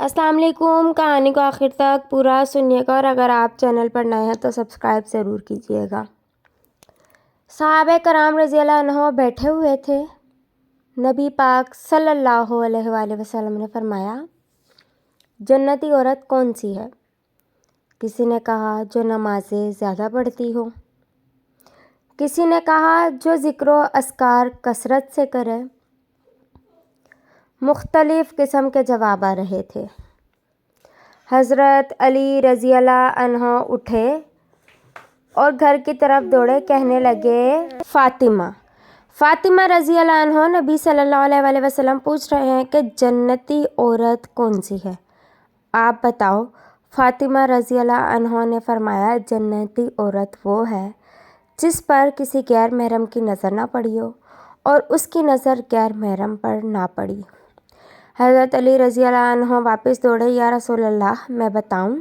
السلام علیکم۔ کہانی کو آخر تک پورا سنیے گا اور اگر آپ چینل پر نئے ہیں تو سبسکرائب ضرور کیجیے گا۔ صحابہ کرام رضی اللہ عنہ بیٹھے ہوئے تھے۔ نبی پاک صلی اللہ علیہ وآلہ وسلم نے فرمایا، جنتی عورت کون سی ہے؟ کسی نے کہا جو نمازیں زیادہ پڑھتی ہو، کسی نے کہا جو ذکر و اذکار کثرت سے کرے۔ مختلف قسم کے جواب آ رہے تھے۔ حضرت علی رضی اللہ عنہ اٹھے اور گھر کی طرف دوڑے، کہنے لگے، فاطمہ رضی اللہ عنہ، نبی صلی اللہ علیہ وآلہ وسلم پوچھ رہے ہیں کہ جنتی عورت کون سی ہے، آپ بتاؤ۔ فاطمہ رضی اللہ عنہ نے فرمایا، جنتی عورت وہ ہے جس پر کسی غیر محرم کی نظر نہ پڑی ہو اور اس کی نظر غیر محرم پر نہ پڑی۔ حضرت علی رضی اللہ عنہ واپس دوڑے، یا رسول اللہ میں بتاؤں؟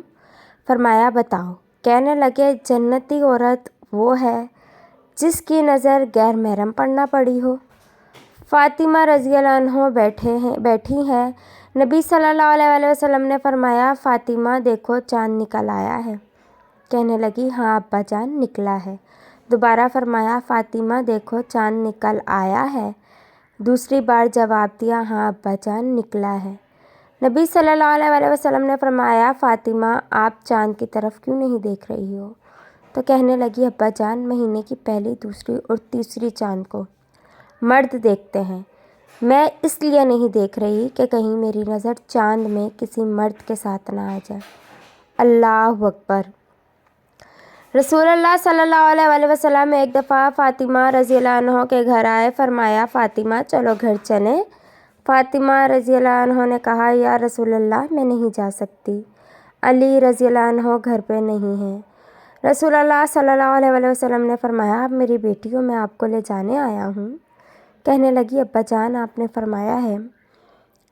فرمایا بتاؤ۔ کہنے لگے، جنتی عورت وہ ہے جس کی نظر غیر محرم پر نہ پڑی ہو۔ فاطمہ رضی اللہ عنہ بیٹھی ہیں۔ نبی صلی اللہ علیہ وآلہ وسلم نے فرمایا، فاطمہ دیکھو چاند نکل آیا ہے۔ کہنے لگی، ہاں ابا جان نکلا ہے۔ دوبارہ فرمایا، فاطمہ دیکھو چاند نکل آیا ہے۔ دوسری بار جواب دیا، ہاں ابا جان نکلا ہے۔ نبی صلی اللہ علیہ وآلہ وسلم نے فرمایا، فاطمہ آپ چاند کی طرف کیوں نہیں دیکھ رہی ہو؟ تو کہنے لگی، ابا جان مہینے کی پہلی، دوسری اور تیسری چاند کو مرد دیکھتے ہیں، میں اس لیے نہیں دیکھ رہی کہ کہیں میری نظر چاند میں کسی مرد کے ساتھ نہ آ جائے۔ اللہ اکبر۔ رسول اللہ صلی اللہ علیہ وآلہ وسلم ایک دفعہ فاطمہ رضی اللہ عنہ کے گھر آئے، فرمایا، فاطمہ چلو گھر چلیں۔ فاطمہ رضی اللہ عنہ نے کہا، یا رسول اللہ میں نہیں جا سکتی، علی رضی اللہ عنہ گھر پہ نہیں ہیں۔ رسول اللہ صلی اللہ علیہ وآلہ وسلم نے فرمایا، اب میری بیٹیوں میں آپ کو لے جانے آیا ہوں۔ کہنے لگی، ابا جان آپ نے فرمایا ہے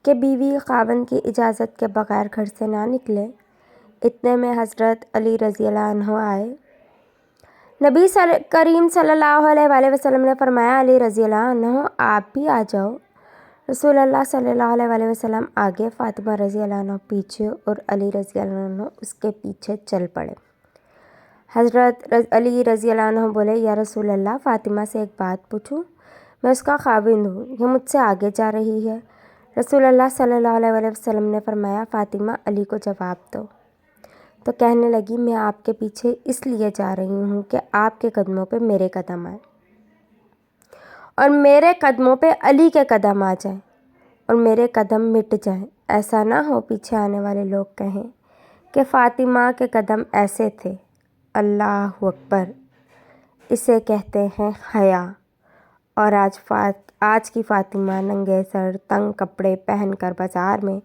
کہ بیوی خاوند کی اجازت کے بغیر گھر سے نہ نکلے۔ اتنے میں حضرت علی رضی اللہ عنہ آئے۔ نبی کریم صلی اللہ علیہ وآلہ وسلم نے فرمایا، علی رضی اللہ عنہ آپ بھی آ جاؤ۔ رسول اللہ صلی اللہ علیہ وآلہ وسلم آگے، فاطمہ رضی اللہ عنہ پیچھے اور علی رضی اللہ عنہ اس کے پیچھے چل پڑے۔ حضرت علی رضی اللہ عنہ بولے، یا رسول اللہ فاطمہ سے ایک بات پوچھوں؟ میں اس کا خاوند ہوں، یہ مجھ سے آگے جا رہی ہے۔ رسول اللہ صلی اللہ علیہ وآلہ وسلم نے فرمایا، فاطمہ علی کو جواب دو۔ تو کہنے لگی، میں آپ کے پیچھے اس لیے جا رہی ہوں کہ آپ کے قدموں پہ میرے قدم آئے اور میرے قدموں پہ علی کے قدم آ جائیں اور میرے قدم مٹ جائیں۔ ایسا نہ ہو پیچھے آنے والے لوگ کہیں کہ فاطمہ کے قدم ایسے تھے۔ اللہ اکبر۔ اسے کہتے ہیں حیا۔ اور آج کی فاطمہ ننگے سر تنگ کپڑے پہن کر بازار میں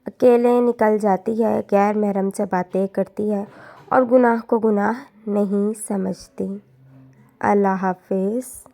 اکیلے نکل جاتی ہے، غیر محرم سے باتیں کرتی ہے اور گناہ کو گناہ نہیں سمجھتی۔ اللہ حافظ۔